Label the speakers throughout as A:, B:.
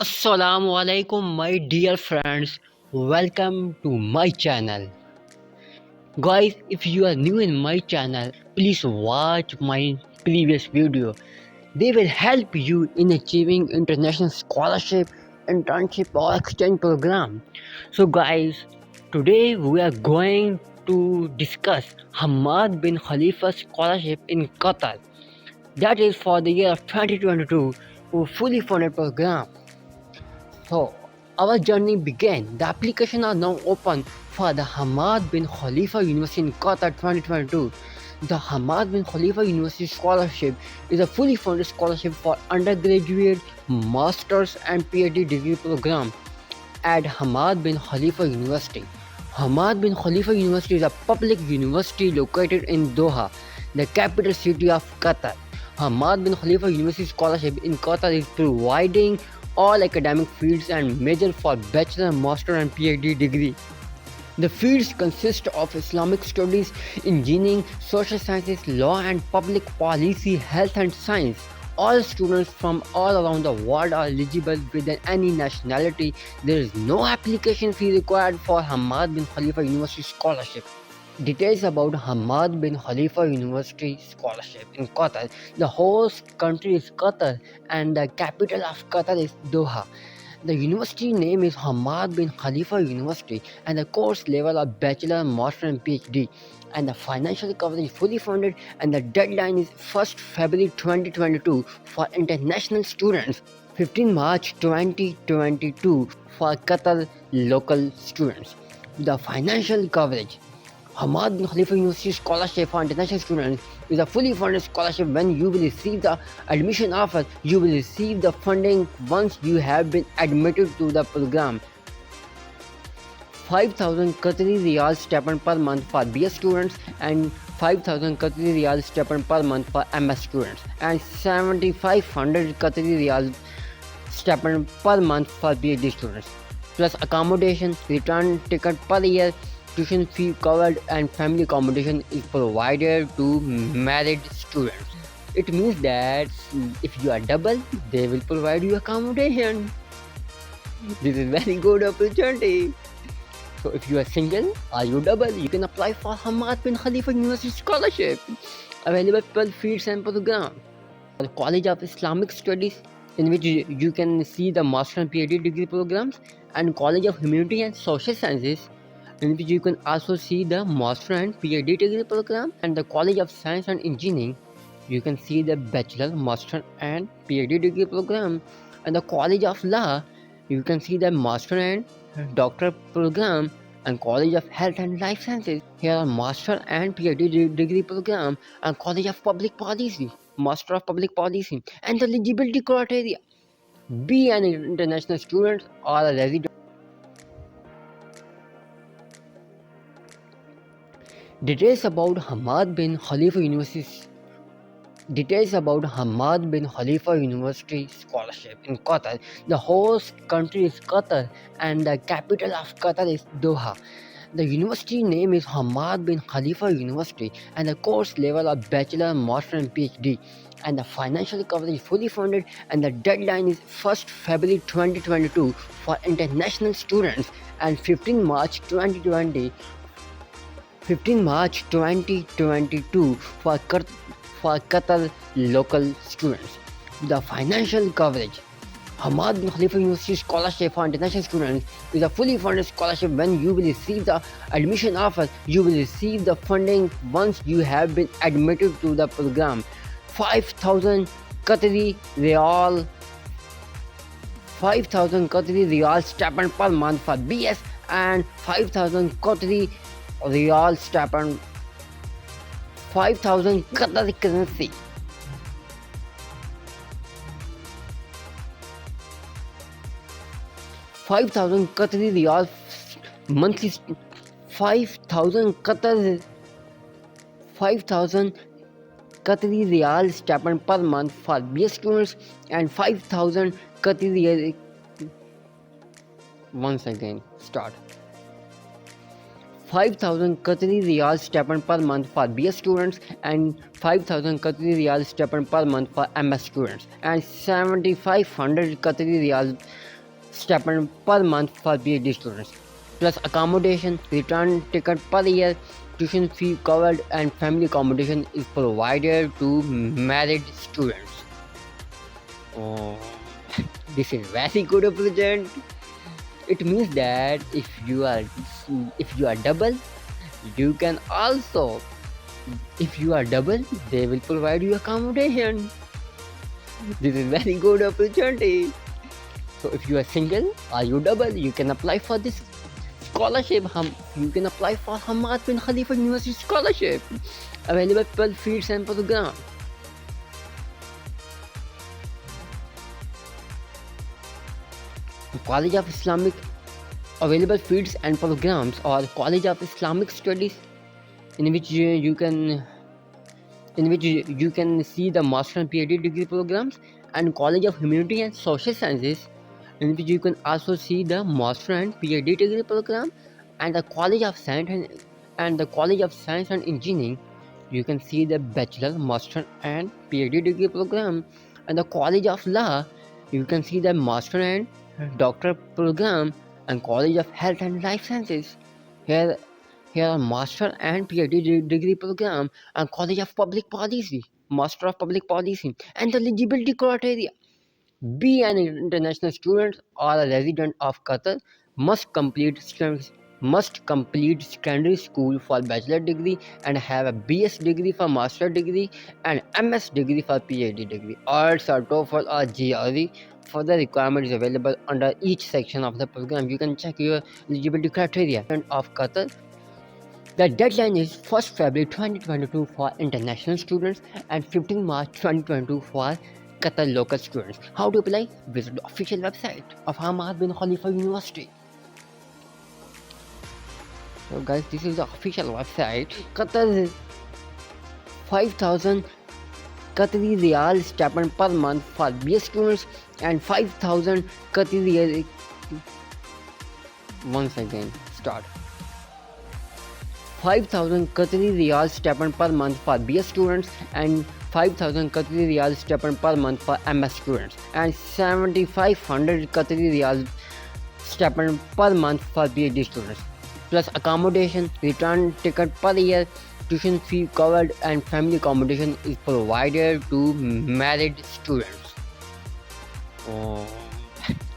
A: Assalamu alaikum, my dear friends. Welcome to my channel. Guys, if you are new in my channel, please watch my previous video. They will help you in achieving international scholarship, internship or exchange program. So guys, today we are going to discuss Hammad Bin Khalifa scholarship in Qatar. That is for the year of 2022, a fully funded program. So, our journey began. The applications are now open for the Hammad Bin Khalifa University in Qatar 2022. The Hammad Bin Khalifa University Scholarship is a fully funded scholarship for undergraduate, master's, and PhD degree program at Hammad Bin Khalifa University. Hammad Bin Khalifa University is a public university located in Doha, the capital city of Qatar. Hammad Bin Khalifa University Scholarship in Qatar is providing all academic fields and major for bachelor, master and PhD degree. The fields consist of Islamic studies, engineering, social sciences, law and public policy, health and science. All students from all around the world are eligible within any nationality. There is no application fee required for Hammad Bin Khalifa University scholarship. Details about Hamad Bin Khalifa University scholarship in Qatar. The host country is Qatar and the capital of Qatar is Doha. The university name is Hamad Bin Khalifa University and the course level of bachelor, master and PhD. And the financial coverage is fully funded and the deadline is 1st February 2022 for international students, 15 March 2022 for Qatar local students. The financial coverage. Hammad Bin Khalifa University Scholarship for International Students is a fully funded scholarship. When you will receive the admission offer, you will receive the funding once you have been admitted to the program. 5,000 Qatri Riyal stipend per month for BS students and 5,000 Qatri Riyal stipend per month for MS students and 7,500 Qatri Riyal stipend per month for PhD students, plus accommodation, return ticket per year, tuition fee covered and family accommodation is provided to married students. It means that if you are double, they will provide you accommodation. This is very good opportunity. So if you are single or you double, you can apply for Hammad Bin Khalifa University scholarship. Available 12 fields and program. The College of Islamic Studies, in which you can see the master and PhD degree programs, and College of Humanity and Social Sciences, in which you can also see the master and PhD degree program, and the College of Science and Engineering, you can see the bachelor, master and PhD degree program, and the College of Law, you can see the master and doctor program, and College of Health and Life Sciences, here are master and PhD degree program, and College of Public Policy, master of Public Policy, and the eligibility criteria: be an international student or a resident. Details about Hammad Bin Khalifa University. Details about Hammad Bin Khalifa University scholarship in Qatar. The host country is Qatar and the capital of Qatar is Doha. The university name is Hammad Bin Khalifa University and the course level of bachelor, master and PhD. And the financial coverage is fully funded and the deadline is 1st February 2022 for international students and 15 March 2022 for Qatar local students. The financial coverage. Hammad Bin Khalifa University Scholarship for International Students is a fully funded scholarship. When you will receive the admission offer, you will receive the funding once you have been admitted to the program. 5,000 Qatari Riyal 5,000 Qatari Riyal stipend per month for BS and 5,000 Qatari Riyal stipend, 5,000 Qatari currency. 5,000 Qatari Riyal monthly, 5,000 Qatari Riyal stipend per month for BS students and 5,000 Qatari Riyal. Once again, start. 5,000 Qatari Riyal stipend per month for BS students and 5,000 Qatari Riyal stipend per month for MS students and 7,500 Qatari Riyal stipend per month for PhD students, plus accommodation, return ticket per year, tuition fee covered, and family accommodation is provided to married students. Oh, this is very good option. It means that if you are double, you can also if you are double, they will provide you accommodation. This is very good opportunity. So if you are single or you double, you can apply for this scholarship. You can apply for Hammad Bin Khalifa University scholarship, available 12 fields and program. College of Islamic available fields and programs, or College of Islamic Studies, in which you can see the master and PhD degree programs, and College of Humanity and Social Sciences, in which you can also see the master and PhD degree program, and the College of Science and Engineering. You can see the bachelor, master, and PhD degree program, and the College of Law. You can see the master and doctor program, and College of Health and Life Sciences. Here are master and PhD degree program, and College of Public Policy, Master of Public Policy, and the eligibility criteria. Be an international student or a resident of Qatar, must complete secondary school for bachelor degree and have a BS degree for master degree and MS degree for PhD degree. IELTS or TOEFL or GRE. Further requirements available under each section of the program. You can check your eligibility criteria. Of Qatar, the deadline is 1st February 2022 for international students and 15 March 2022 for Qatar local students. How to apply? Visit the official website of Hammad Bin Khalifa University. So guys, this is the official website. Qatar 5,000 Qatri Riyal stipend per month for BS students and 5,000 Qatri Riyal. Once again, start. 5,000 Qatari Riyal stipend per month for BS students and 5,000 Qatari Riyal stipend per month for MS students and 7,500 Qatari Riyal stipend per month for PhD students, plus accommodation, return ticket per year, tuition fee covered, and family accommodation is provided to married students. Oh,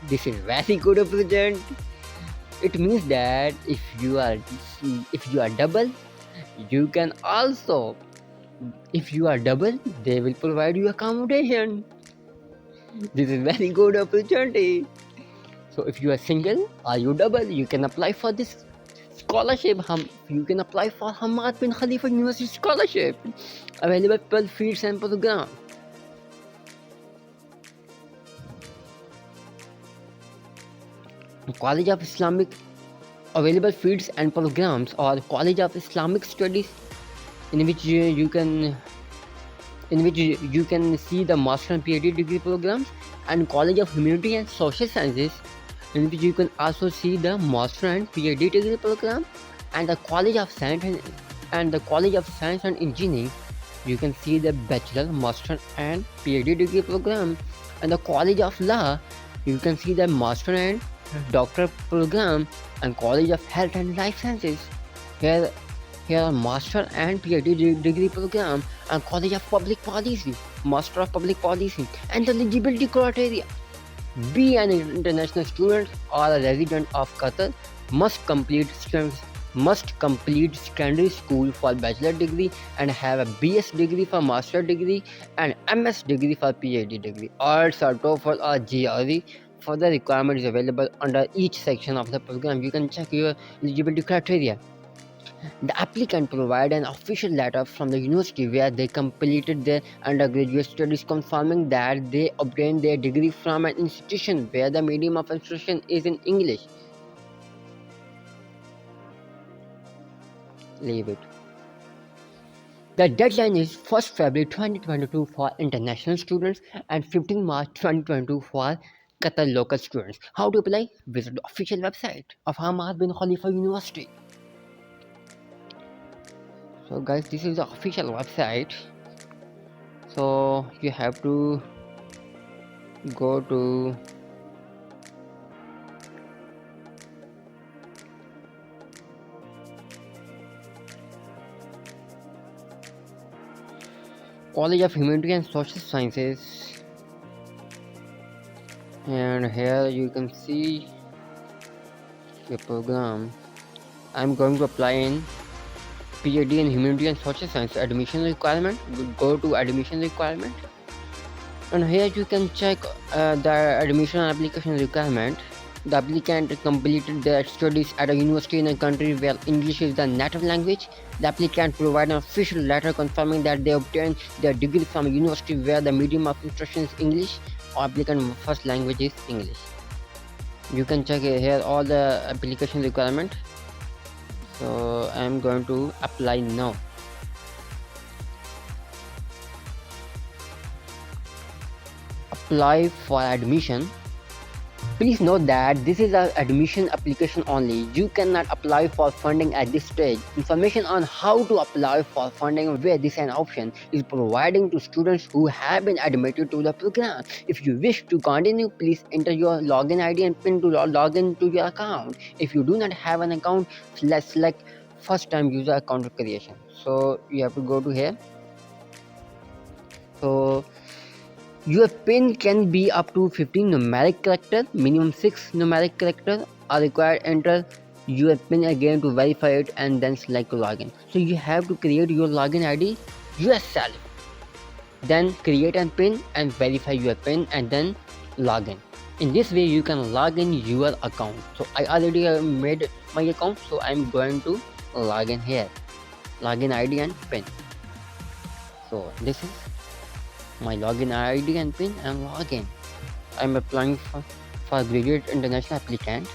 A: this is very good option. It means that if you are double, you can also if you are double, they will provide you accommodation. This is very good opportunity. So if you are single or you double, you can apply for this scholarship. You can apply for Hamad Bin Khalifa University scholarship, available 12 fields and program. College of Islamic available fields and programs, or College of Islamic Studies, in which you can see the master and PhD degree programs, and College of Humanity and Social Sciences, in which you can also see the master and PhD degree program, and the College of Science and Engineering. You can see the bachelor, master, and PhD degree program, and the College of Law. You can see the master and doctor program, and College of Health and Life Sciences. Here are master and PhD degree program, and College of Public Policy, Master of Public Policy, and the eligibility criteria. Be an international student or a resident of Qatar, must complete secondary school for bachelor degree and have a BS degree for master degree and MS degree for PhD degree. IELTS or TOEFL or GRE. Further requirements available under each section of the program. You can check your eligibility criteria. The applicant provide an official letter from the university where they completed their undergraduate studies, confirming that they obtained their degree from an institution where the medium of instruction is in English. Leave it. The deadline is 1st February 2022 for international students and 15 March 2022 for Qatar local students. How to apply? Visit the official website of Hammad Bin Khalifa University. So guys, this is the official website. So you have to go to College of Humanity and Social Sciences, and here you can see your program. I'm going to apply in PhD in Humanity and Social Science. Admission requirement, go to admission requirement, and here you can check the admission application requirement. The applicant completed their studies at a university in a country where English is the native language. The applicant provide an official letter confirming that they obtained their degree from a university where the medium of instruction is English or applicant first language is English. You can check here all the application requirement. So I am going to apply now. Apply for admission. Please note that this is an admission application only. You cannot apply for funding at this stage. Information on how to apply for funding, where this is an option, is providing to students who have been admitted to the program. If you wish to continue, please enter your login ID and PIN to log in to your account. If you do not have an account, let's select first time user account creation. So you have to go to here. So your PIN can be up to 15 numeric characters. Minimum 6 numeric characters are required. Enter your PIN again to verify it and then select login. So you have to create your login ID yourself. Then create a PIN and verify your PIN and then login. In this way you can log in your account. So I already made my account, so I'm going to log in here. Login ID and PIN. So this is my login ID and PIN and login. I'm applying for graduate international applicant.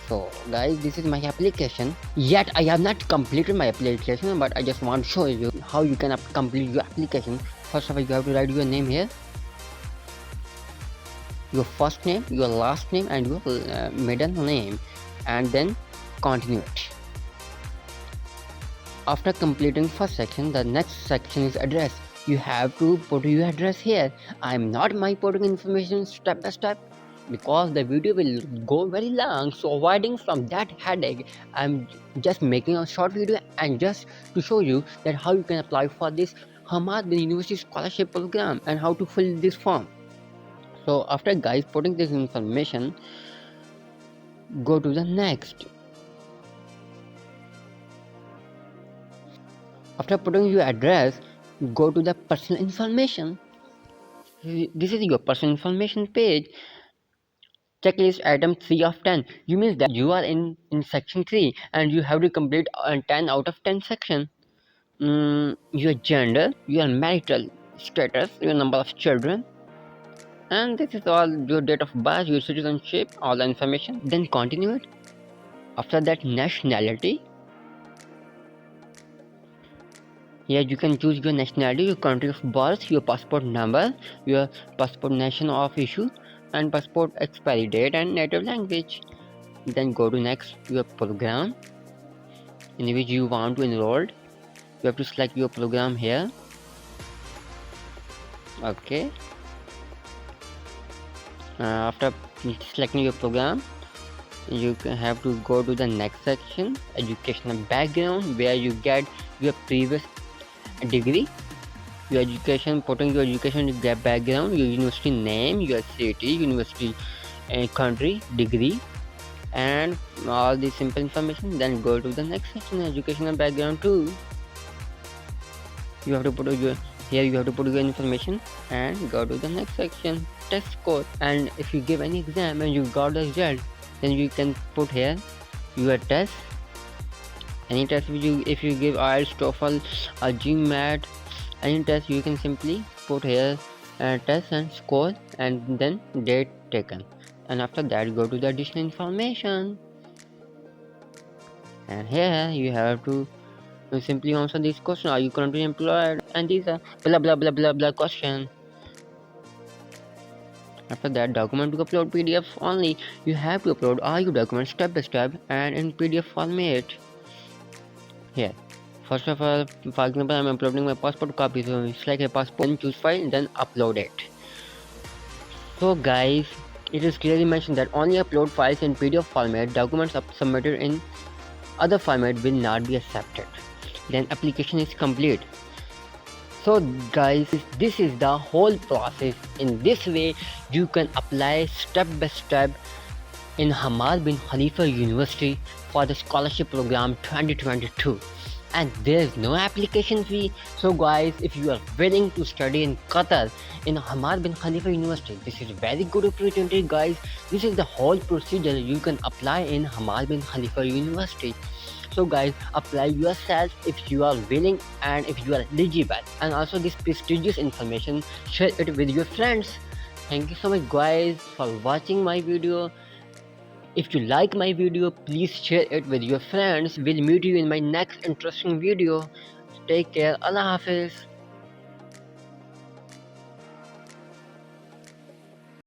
A: So guys, this is my application. Yet I have not completed my application, but I just want to show you how you can complete your application. First of all, you have to write your name here, your first name, your last name and your middle name, and then continue it. After completing first section, the next section is address. You have to put your address here. I'm not putting information step by step because the video will go very long, so avoiding from that headache, I'm just making a short video and just to show you that how you can apply for this Hammad Bin University scholarship program and how to fill this form. So after guys putting this information, go to the next. After putting your address, go to the personal information. This is your personal information page. Checklist item 3 of 10. You means that you are in section 3 and you have to complete 10 out of 10 section. Your gender, your marital status, your number of children, and this is all. Your date of birth, your citizenship, all the information. Then continue it. After that, nationality. Here you can choose your nationality, your country of birth, your passport number, your passport nation of issue, and passport expiry date and native language. Then go to next, your program in which you want to enroll. You have to select your program here. Okay. After selecting your program, you have to go to the next section, educational background, where you get your previous degree, your education, putting your education background, your university name, your city, university country, degree, and all the simple information. Then go to the next section, educational background too. You have to put your here you have to put your information and go to the next section, test score. And if you give any exam and you got the result, then you can put here your test. Any test if you give IELTS, TOEFL, or GMAT, any test, you can simply put here test and score and then date taken. And after that, go to the additional information. And here you have to simply answer this question: are you currently employed? And these are blah blah blah blah blah question. After that, document to upload PDF only. You have to upload all your documents step by step and in PDF format. Here, first of all, for example, I'm uploading my passport copy, so it's like a passport. Then choose file, then upload it. So guys, it is clearly mentioned that only upload files in PDF format. Documents submitted in other format will not be accepted. Then application is complete. So guys, this is the whole process. In this way you can apply step by step in Hammad Bin Khalifa University for the scholarship program 2022, and there is no application fee. So guys, if you are willing to study in Qatar in Hammad Bin Khalifa University, this is a very good opportunity guys. This is the whole procedure you can apply in Hammad Bin Khalifa University. So guys, apply yourself if you are willing and if you are eligible, and also this prestigious information, share it with your friends. Thank you so much guys for watching my video. If you like my video, please share it with your friends. We'll meet you in my next interesting video. Take care. Allah Hafiz.